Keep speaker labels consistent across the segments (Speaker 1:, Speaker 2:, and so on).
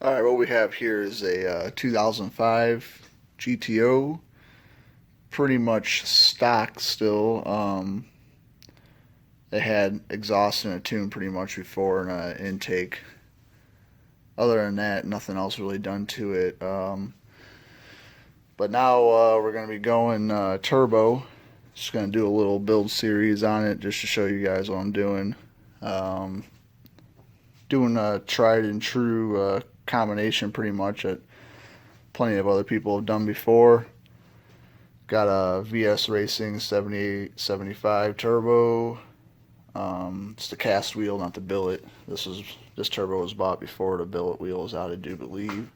Speaker 1: All right, what we have here is a 2005 GTO, pretty much stock still. It had exhaust and a tune pretty much before and an intake. Other than that, nothing else really done to it. But now we're going to be going turbo. Just going to do a little build series on it just to show you guys what I'm doing. Um, Doing a tried and true combination pretty much that plenty of other people have done before. Got a VS Racing 7875 turbo. It's the cast wheel, not the billet. This turbo was bought before the billet wheel was out, I do believe.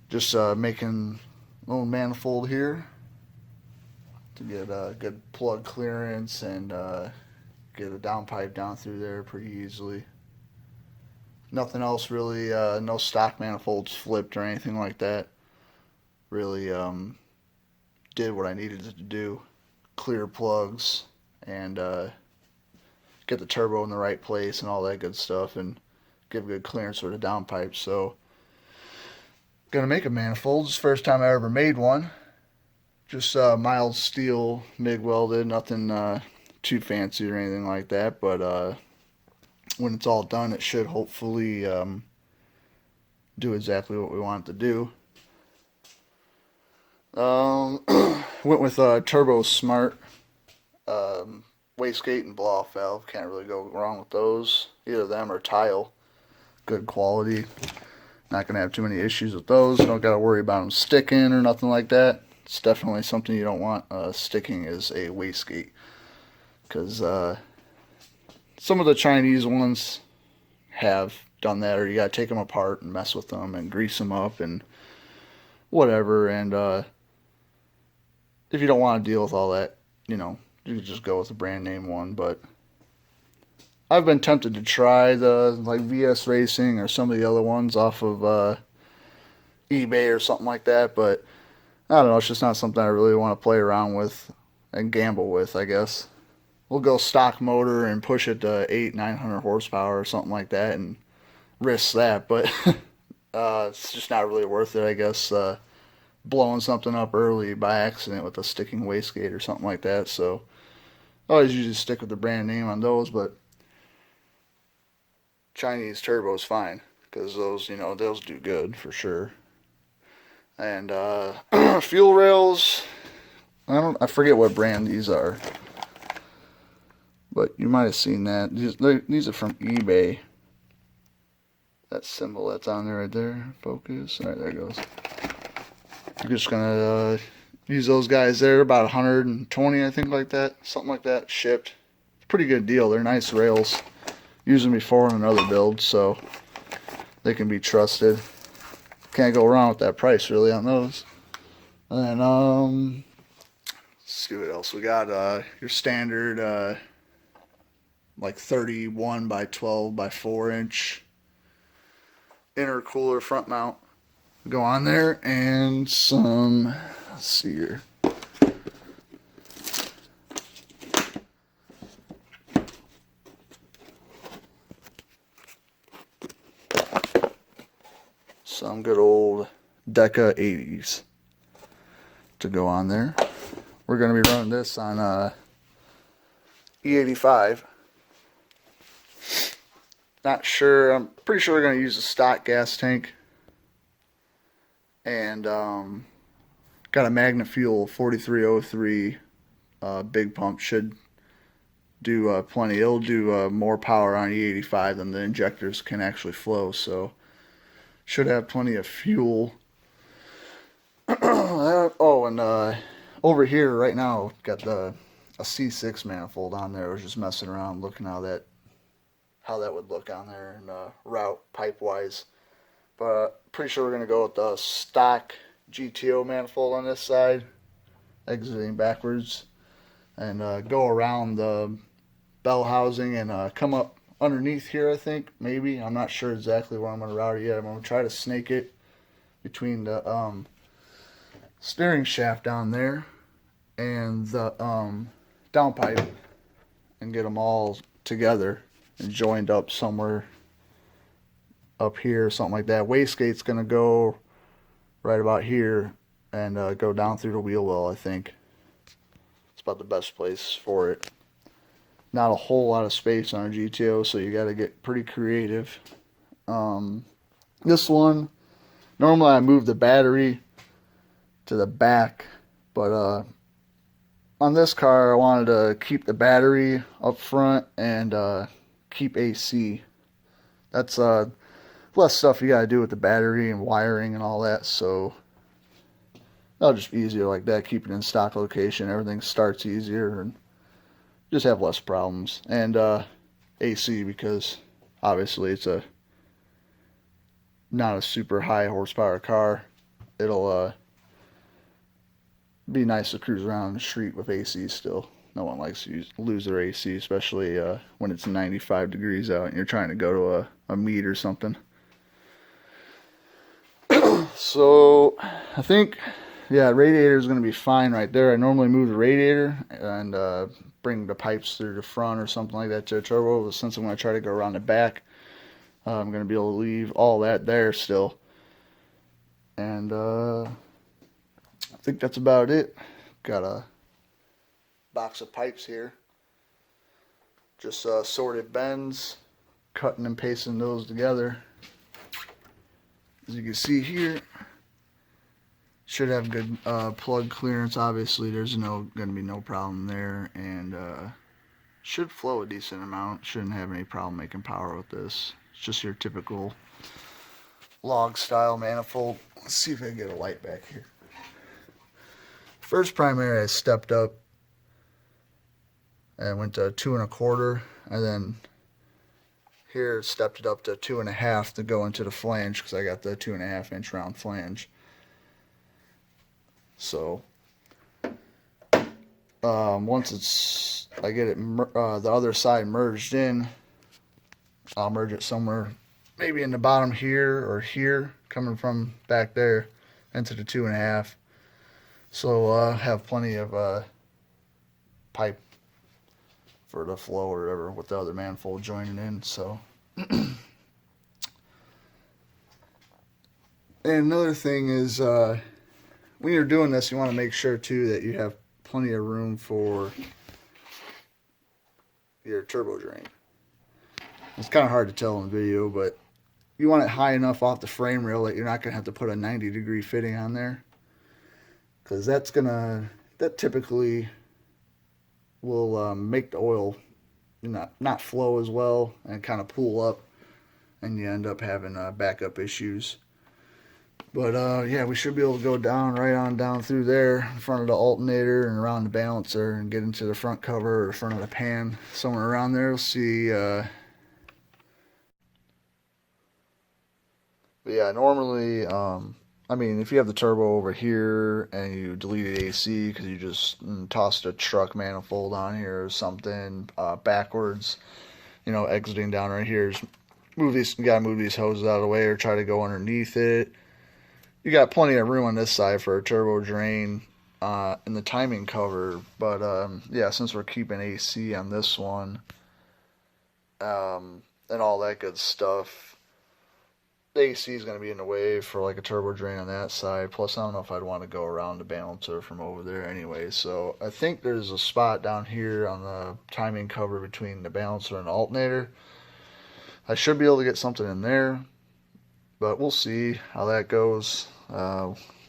Speaker 1: Just making a little manifold here to get a good plug clearance and get a downpipe down through there pretty easily. Nothing else really, no stock manifolds flipped or anything like that. Really did what I needed to do. Clear plugs and get the turbo in the right place and all that good stuff and give good clearance for the downpipe. So, gonna make a manifold. It's the first time I ever made one. Just mild steel, MIG welded, nothing too fancy or anything like that. But when it's all done, it should hopefully do exactly what we want it to do. Went with Turbo Smart wastegate and blow off valve. Can't really go wrong with those. Either them or tile. Good quality. Not going to have too many issues with those. Don't got to worry about them sticking or nothing like that. It's definitely something you don't want sticking is a wastegate. Because some of the Chinese ones have done that, or you got to take them apart and mess with them and grease them up and whatever. And if you don't want to deal with all that, you can just go with a brand name one. But I've been tempted to try the like VS Racing or some of the other ones off of eBay or something like that, but I don't know. It's just not something I really want to play around with and gamble with, I guess. We'll go stock motor and push it to 900 horsepower or something like that and risk that, but it's just not really worth it, I guess. Blowing something up early by accident with a sticking wastegate or something like that. So I always usually stick with the brand name on those, but Chinese turbo is fine because those do good for sure. And fuel rails, I forget what brand these are, but you might have seen that. These are from eBay. That symbol that's on there right there, focus. All right, there it goes. I'm just gonna use those guys there, about 120, I think, like that, something like that, shipped. Pretty good deal. They're nice rails. Used them before in another build, so they can be trusted. Can't go wrong with that price, really, on those. And let's see what else we got. Your standard, like 31 by 12 by 4-inch intercooler front mount. Go on there, and some, let's see here. Some good old Deca 80s to go on there. We're going to be running this on E85. Not sure. I'm pretty sure we're going to use a stock gas tank. And got a Magna Fuel 4303 big pump. Should do plenty. It'll do more power on E85 than the injectors can actually flow. So should have plenty of fuel. Oh, and over here right now, got a C6 manifold on there. I was just messing around, looking how that would look on there and route pipe wise. But pretty sure we're going to go with the stock GTO manifold on this side, exiting backwards, and go around the bell housing and come up underneath here, I think, maybe. I'm not sure exactly where I'm going to route it yet. I'm going to try to snake it between the steering shaft down there and the downpipe and get them all together and joined up somewhere up here, something like that. Wastegate's going to go right about here and go down through the wheel well, I think. It's about the best place for it. Not a whole lot of space on a GTO, so you got to get pretty creative. This one, normally I move the battery to the back, but on this car I wanted to keep the battery up front and keep AC. That's less stuff you gotta do with the battery and wiring and all that, so that'll just be easier like that. Keep it in stock location, everything starts easier and just have less problems. And AC, because obviously it's a not a super high horsepower car. It'll be nice to cruise around the street with AC still. No one likes to lose their AC, especially when it's 95 degrees out and you're trying to go to a meet or something. So I think, yeah, radiator is going to be fine right there. I normally move the radiator and bring the pipes through the front or something like that to a turbo. But since I'm going to try to go around the back, I'm going to be able to leave all that there still. And I think that's about it. Got a box of pipes here. Just sorted bends, cutting and pasting those together. As you can see here, should have good plug clearance. Obviously, there's going to be no problem there, and should flow a decent amount. Shouldn't have any problem making power with this. It's just your typical log style manifold. Let's see if I can get a light back here. First primary, I stepped up and went to 2 1/4, and then here stepped it up to 2 1/2 to go into the flange because I got the 2 1/2 inch round flange. So once I get it the other side merged in, I'll merge it somewhere maybe in the bottom here or here, coming from back there into the 2 1/2. So have plenty of pipe for the flow or whatever with the other manifold joining in. So and another thing is when you're doing this, you want to make sure too that you have plenty of room for your turbo drain. It's kind of hard to tell in the video, but you want it high enough off the frame rail that you're not going to have to put a 90-degree fitting on there, because that typically will make the oil not flow as well and kind of pool up, and you end up having backup issues. But yeah, we should be able to go right on down through there in front of the alternator and around the balancer and get into the front cover or front of the pan, somewhere around there. We'll see. But yeah, normally, I mean, if you have the turbo over here and you deleted AC because you just tossed a truck manifold on here or something backwards, exiting down right here, you gotta move these hoses out of the way or try to go underneath it. You got plenty of room on this side for a turbo drain in the timing cover, but yeah, since we're keeping AC on this one and all that good stuff, the AC is going to be in the way for like a turbo drain on that side. Plus, I don't know if I'd want to go around the balancer from over there anyway. So I think there's a spot down here on the timing cover between the balancer and the alternator. I should be able to get something in there, but we'll see how that goes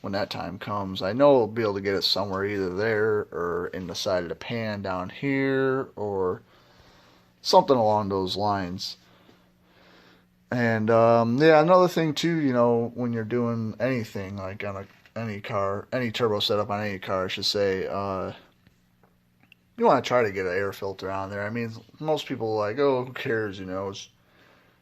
Speaker 1: when that time comes. I know I'll be able to get it somewhere either there or in the side of the pan down here or something along those lines. And yeah, another thing too, when you're doing anything like on any car, any turbo setup on any car, I should say, you want to try to get an air filter on there. I mean, most people are like, oh, who cares, it's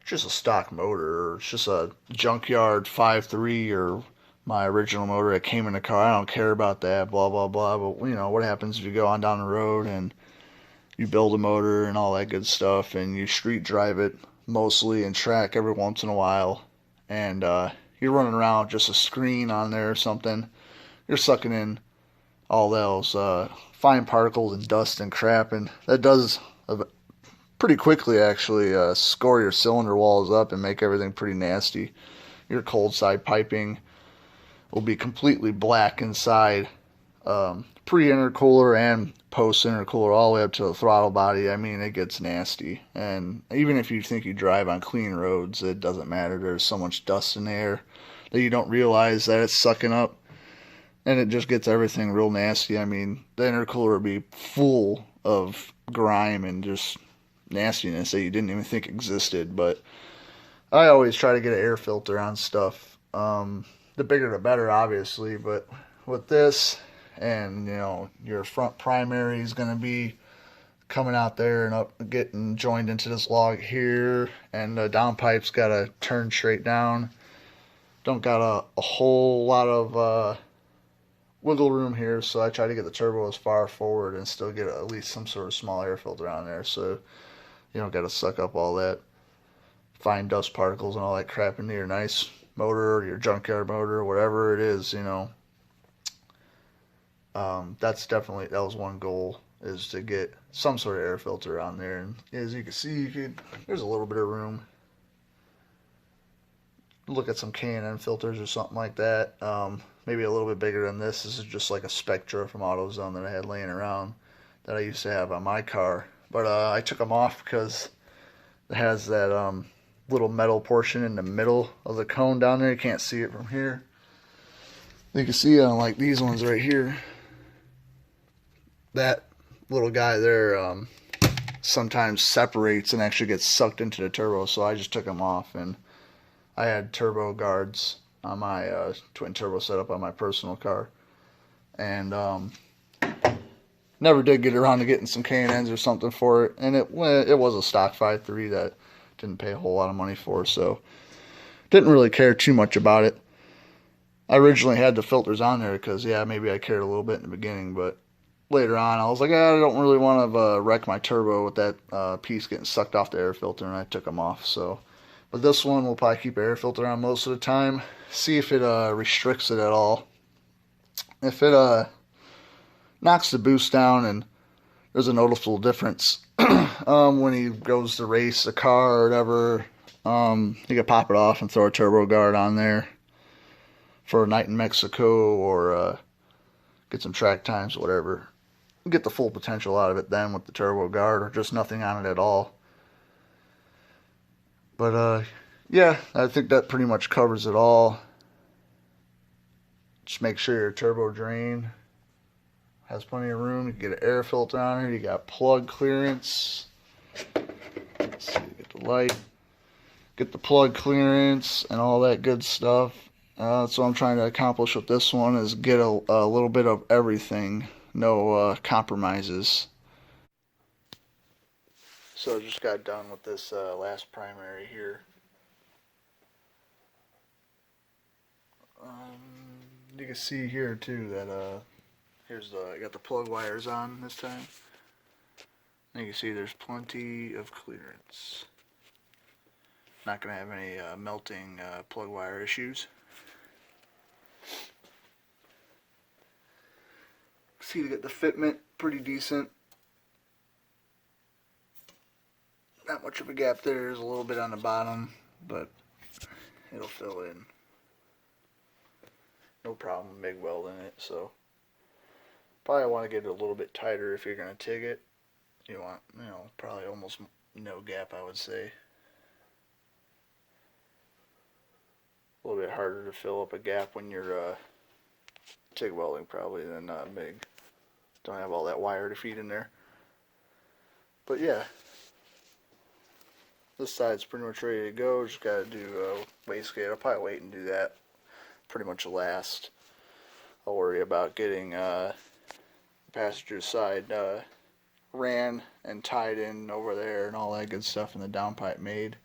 Speaker 1: just a stock motor, or it's just a junkyard 5.3 or my original motor that came in the car. I don't care about that, blah, blah, blah. But, what happens if you go on down the road and you build a motor and all that good stuff and you street drive it mostly and track every once in a while, and you're running around with just a screen on there or something, you're sucking in all those fine particles and dust and crap, and that does pretty quickly actually score your cylinder walls up and make everything pretty nasty. Your cold side piping will be completely black inside, pre-intercooler and post-intercooler, all the way up to the throttle body. I mean, it gets nasty. And even if you think you drive on clean roads, it doesn't matter. There's so much dust in the air that you don't realize that it's sucking up, and it just gets everything real nasty. I mean, the intercooler will be full of grime and just nastiness that you didn't even think existed. But I always try to get an air filter on stuff. The bigger the better, obviously, but with this, and your front primary is going to be coming out there and up, getting joined into this log here, and the downpipe's got to turn straight down. Don't got a whole lot of wiggle room here, so I try to get the turbo as far forward and still get at least some sort of small air filter on there, so you don't got to suck up all that fine dust particles and all that crap into your nice motor or your junkyard motor or whatever it is. That was one goal, is to get some sort of air filter on there. And as you can see, there's a little bit of room. Look at some K&N filters or something like that. Maybe a little bit bigger than this. This is just like a Spectra from AutoZone that I had laying around that I used to have on my car. But I took them off because it has that little metal portion in the middle of the cone down there. You can't see it from here. You can see on like these ones right here, that little guy there sometimes separates and actually gets sucked into the turbo, so I just took them off. And I had turbo guards on my twin turbo setup on my personal car, and never did get around to getting some K&Ns or something for it. And it was a stock 5.3 that didn't pay a whole lot of money for, so didn't really care too much about it. I originally had the filters on there because, maybe I cared a little bit in the beginning, but later on I was like, I don't really want to wreck my turbo with that piece getting sucked off the air filter, and I took them off. So, but this one we'll probably keep an air filter on most of the time, see if it restricts it at all. If it knocks the boost down and there's a noticeable difference when he goes to race the car or whatever, you can pop it off and throw a turbo guard on there for a night in Mexico, or get some track times or whatever. Get the full potential out of it then with the turbo guard, or just nothing on it at all. But I think that pretty much covers it all. Just make sure your turbo drain has plenty of room. You can get an air filter on here. You got plug clearance. Let's see, get the light. Get the plug clearance and all that good stuff. That's what I'm trying to accomplish with this one, is get a little bit of everything. No compromises. So I just got done with this last primary here. You can see here too that I got the plug wires on this time. And you can see there's plenty of clearance. Not going to have any melting plug wire issues. See, to get the fitment pretty decent. Not much of a gap there. There's a little bit on the bottom, but it'll fill in. No problem MIG welding it, so probably want to get it a little bit tighter if you're going to TIG it. You want, probably almost no gap, I would say. A little bit harder to fill up a gap when you're TIG welding probably than MIG. Don't have all that wire to feed in there. But yeah, this side's pretty much ready to go. Just got to do wastegate. I'll probably wait and do that pretty much last. I'll worry about getting the passenger side ran and tied in over there and all that good stuff, and the downpipe made.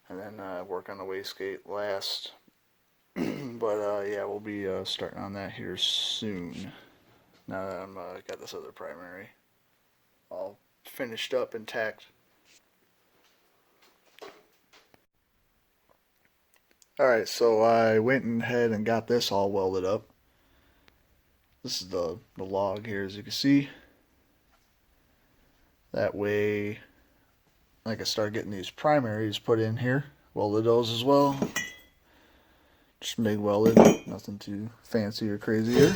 Speaker 1: And then work on the wastegate last. But we'll be starting on that here soon. Now that I'm got this other primary all finished up and tacked. Alright, so I went ahead and got this all welded up. This is the log here, as you can see. That way I can start getting these primaries put in here. Welded those as well. Just MIG welded, nothing too fancy or crazy here.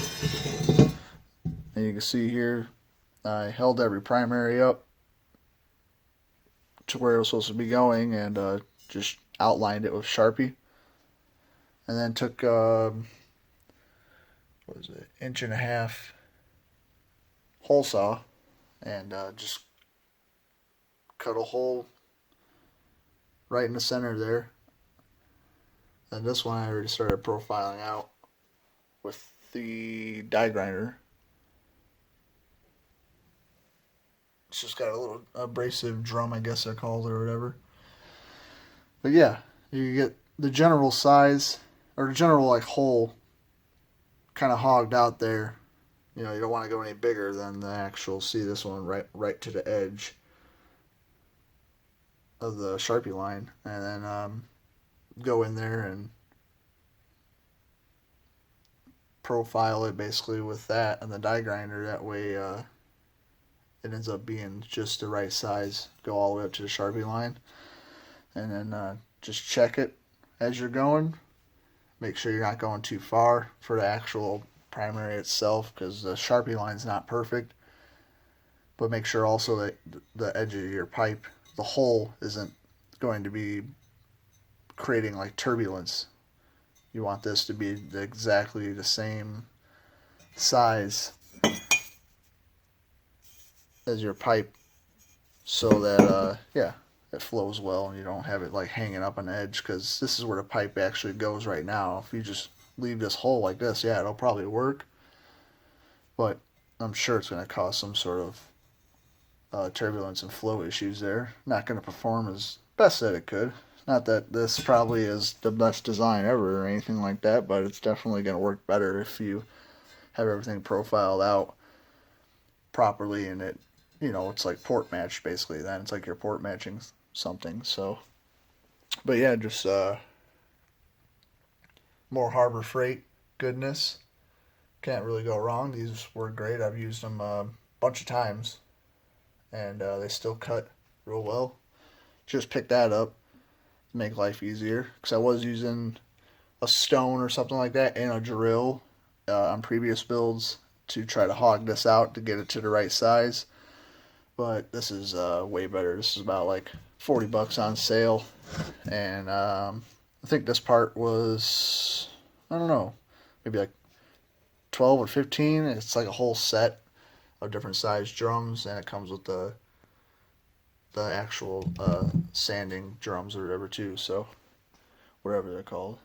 Speaker 1: And you can see here, I held every primary up to where it was supposed to be going and just outlined it with Sharpie. And then took, what was it, 1.5 inch hole saw and just cut a hole right in the center there. And this one I already started profiling out with the die grinder. It's just got a little abrasive drum, I guess they're called, or whatever. But yeah, you get the general size, or the general like hole kind of hogged out there. You know, you don't want to go any bigger than the actual, see this one right to the edge of the Sharpie line. And then go in there and profile it basically with that and the die grinder. That way it ends up being just the right size. Go all the way up to the Sharpie line. And then just check it as you're going. Make sure you're not going too far for the actual primary itself, because the Sharpie line's not perfect. But make sure also that the edge of your pipe, the hole, isn't going to be creating like turbulence. You want this to be exactly the same size as your pipe, so that yeah, it flows well and you don't have it like hanging up on the edge, because this is where the pipe actually goes right now. If you just leave this hole like this, yeah, it'll probably work, but I'm sure it's going to cause some sort of turbulence and flow issues there. Not going to perform as best that it could. Not that this probably is the best design ever or anything like that, but it's definitely going to work better if you have everything profiled out properly, and it, you know, it's like port matched basically. Then it's like you're port matching something. So, but yeah, just more Harbor Freight goodness. Can't really go wrong. These were great. I've used them a bunch of times, and they still cut real well. Just pick that up to make life easier, because I was using a stone or something like that and a drill on previous builds to try to hog this out to get it to the right size. But this is way better. This is about like $40 on sale, and I think this part was, I don't know, maybe like 12 or 15. It's like a whole set of different size drums, and it comes with the actual sanding drums or whatever too, so whatever they're called.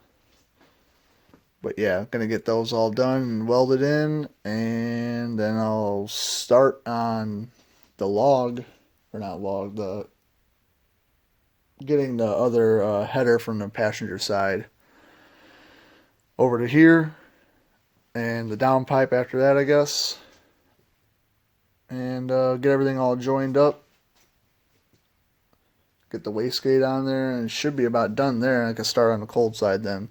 Speaker 1: But yeah, gonna get those all done and welded in, and then I'll start on the log, or not log, the getting the other header from the passenger side over to here, and the downpipe after that, I guess, and get everything all joined up. Get the wastegate on there, and it should be about done there. I can start on the cold side then.